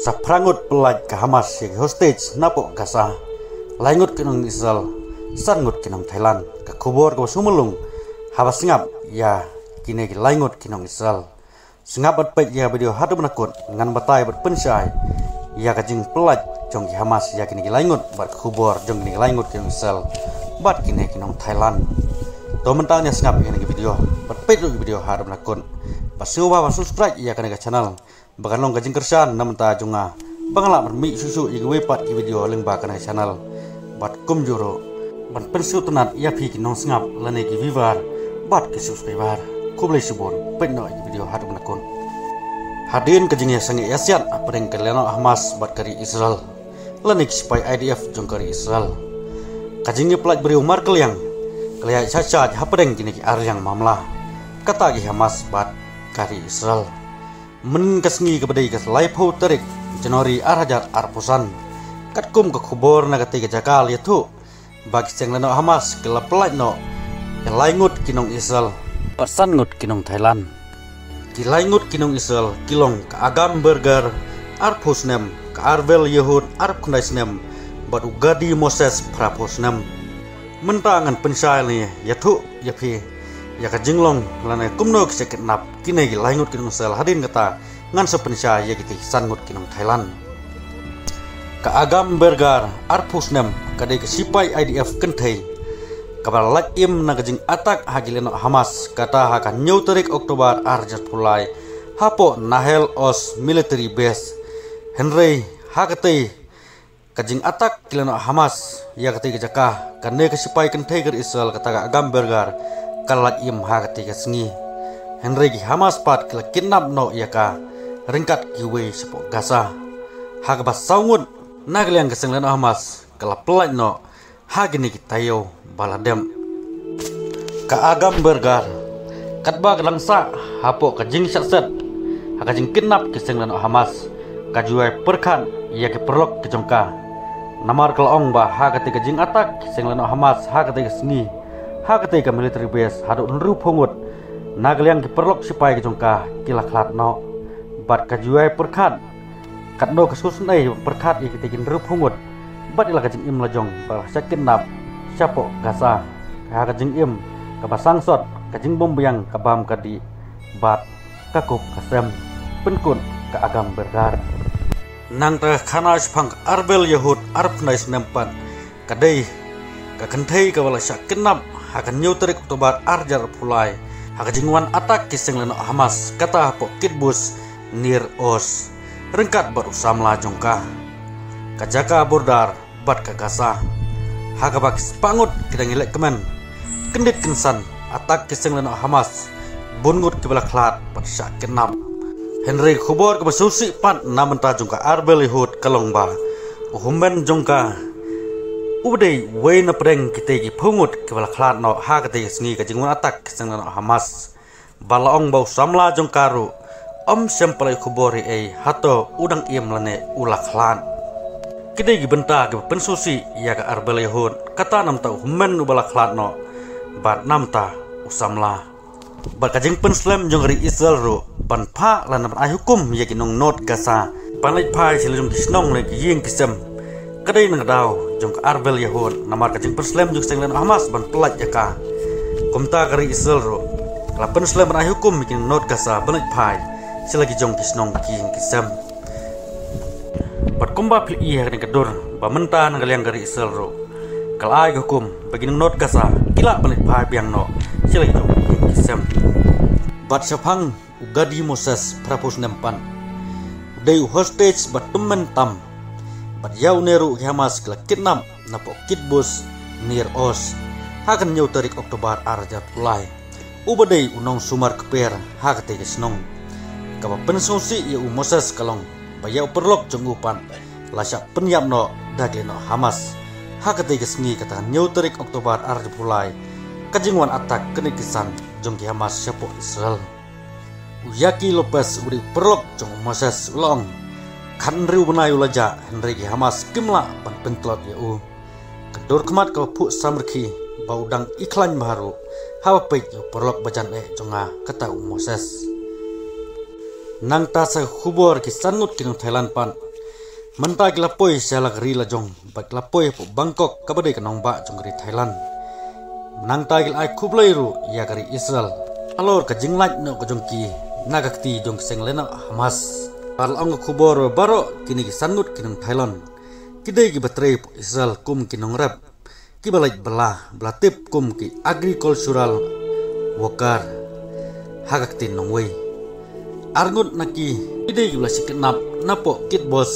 Saprangut pelaj ke Hamas yang hostage napok Gaza, laingut kinong Israel, sangut kinong Thailand, ke kubur ke sumelung, habas ngap ya kini laingut kinong Israel. Sengap berpet ya video hadu menakut ngan batai berpensai, ya kajing pelaj jong ki Hamas ya kini laingut ber kubur jong kini laingut kinong Israel, bat kini kinong Thailand. To mentangnya sengap kini video, berpet video hadu menakut, pasuwa subscribe ya kini ke channel. Bahkan long kajing kersan namun ta junga bangla bermi susu igi wepat ki video lengba kana channel bat kum juro ban pensu tenat ya phi ki nong sngap lane ki vivar bat ki subscriber kublai subon penno igi video hadu nakon hadin kajing ya sangi asyat apreng keleno Hamas bat kari Israel lane ki spy IDF jong kari Israel kajing pelaj beri umar keliang keliai cacat hapreng kini ki aryang mamla kata ki Hamas bat kari Israel men kasngi kepada ikas laipo terik Januari arhajar arpusan katkum ke kubur na ketiga jakal yaitu bagi seng leno Hamas kelap pelaj no laingut kinong Israel persangut kinong Thailand ki laingut kinong Israel kilong ke agam burger arpusnem ke arvel Yehud arpkundaisnem bat ugadi Moses prapusnem mentangan pensai ni yaitu yapi ya kajinglong lana kumno kisekit nap kine gi laingut kinong Israel hadin kata ngan sepensya ya giti sangut kinong Thailand ka agam bergar arpusnem kadai ke sipai IDF kenthei kabal lak im na kajing atak hagileno Hamas kata hakan nyau tarik Oktober arjat pulai hapo nahel os military base Henry hakatei kajing atak kileno Hamas ya kati kejaka kane ke sipai kenthei ke Israel kata ka agam bergar kalak im hakati kasngi Henry gi Hamas pat kala kidnap no yaka ringkat kiwe sepok Gaza hak bas saungut nagliang keseng leno Hamas kala pelaj no hagini kitayo baladem ka agam bergar katba kalangsa hapo kajing satset hakajing kidnap keseng leno Hamas kajuai perkan ya ke perlok kejongka namar kalong ba hakati kajing atak keseng leno Hamas hakati kasngi hakati ka military base hadu nru phongut nagliang ki perlok sipai ki jongka kila khlat no bat kajuai perkhat katno kasus nai perkhat i kitigin ru phongut bat ila kajing im lajong ba sakin nap siapo Gaza ka kajing im ka basang sot kajing bombyang ka bam kadi bat kakup kasem penkun ka agam bergar nang ta khana spang arbel Yehud arpnais nempat kadai ka kenthei ka wala sakin nap hakan nyau tarik Oktober arjar pulai hakajingwan atak kiseng leno Hamas kata po kitbus nir os rengkat baru samla jongka kajaka bordar bat ke Gaza hakabak spangut kidang ilek kemen kendit kensan atak kiseng leno Hamas bungut kibala klat bat syak kenap Henry kubor ke basusi pat namenta jongka arbel Yehud kalongba uhumben jongka udai wena preng kita gi pungut kebala klat no ha kate sngi ka jingun atak sang no Hamas balaong bau samla jong karu om sempelai kubori hato udang iem lane ula klan kita gi benta ke pensusi ya ka arbel Yehud kata nam tau men ubala klat no bat nam ta usamla bat kajing penslem jong ri Israel ru ban pha lan ai hukum ya ki nong not Gaza panai phai silum kisnong le ki yeng kisem kadai nang daw jong arbel Yehud namar kajing perslem jong senglen Hamas ban pelaj yaka kumta kari Israel ro la perslem ban hukum bikin not Gaza banai phai selagi jong kisnong king kisam bat kumba pil i hak kadur ba menta nang liang kari Israel ro kalai hukum bagi not Gaza kila banai phai biang no selagi jong king kisam bat sapang ugadi Moses prapus nempan dei hostage bat temen tam bat yau neru Hamas kala kidnap napo kitbus nir os hakan nyau tarik Oktober arjat pulai ubadai unong sumar keper hakate kesnong kaba pensusi ya Moses kalong bayau perlok jongupan lasa penyap no dage no Hamas hakate kesngi kata nyau tarik Oktober arjat pulai kajingwan atak kenikisan jongki Hamas siapo Israel uyaki Lopez uri perlok jong Moses ulong kan riu benai ulaja Henry Hamas kimla pan pentlot ya kedur kemat kau pu samrki bau dang iklan baru hawa pek yo perlok bajan jonga kata Moses nang ta sa khubor ki sangut kinong Thailand pan Mentah gelapoi sialak ri la jong bat gelapoi po Bangkok kabade kanong ba jong ri Thailand. Menang tagil ai kublai ru ya kari Israel. Alor ka jinglaj no ka jong ki nagakti jong seng lena Hamas. Pal ang kubor baro kini ki sangut kinong Thailand. Kidai ki batre po Israel kum kinong rap. Ki balaj belatip kum ki agricultural worker hagakti nong wei. Arngut naki kidai ki bela kenap napo kit bos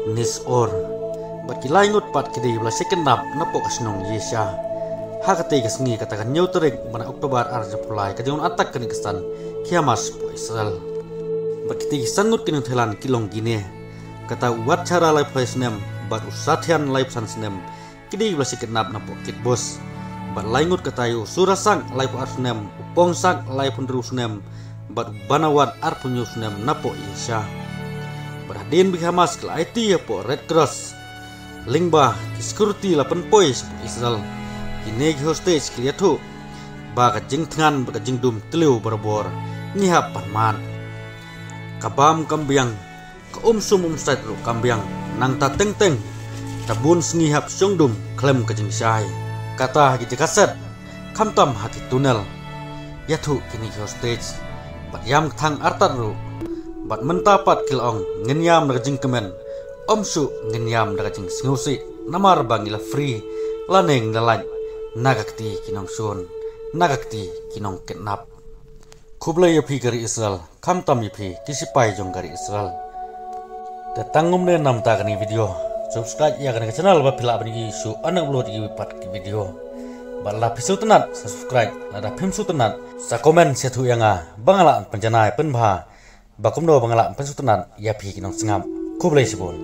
nis or. Bat ki laingut pat kidai bela kenap napo kasnong Yesha. Hakate kasngi katakan nyauterik mana Oktober arja pulai kajian atak kini kesan kiamas po Israel. Bakiti sangut kini Thailand kilong gine kata wat cara live snem bat usatian live san snem kidi bela kenap napo kit bos. Bat laingut katayu surasang live arsnem upongsak live pendru snem bat banawat arpunyu snem napo Yesha. Berhadin bi Hamas ke IT po Red Cross lingba ki security la penpois po Israel. Kini hostage kiliatu baga jing tengan baga jing dum teliu berbor nyihap panman kabam kambiang ke sum sait ru kambiang nang ta teng teng tabun ngihap syong dum klem ke jing syai kata gitu kaset kamtam hati tunnel yatu kini hostage bat yam thang artar ru bat mentapat kilong ngenyam daga jing kemen su ngenyam daga jing singusi namar bangila free laneng dalaj nagakti kinong sun nagakti kinong kidnap kublai yapi gari Israel kamtam yapi kisipai jong gari Israel tetangum ne nam ta kani video subscribe ya kani channel ba phila bani su anak upload gi pat ki video balla pisu tenat subscribe ada phimsu tenat sa comment se thu yanga bangala panjanai penbha bakumdo bangala pensu tenat yapi kinong singam kublai sibun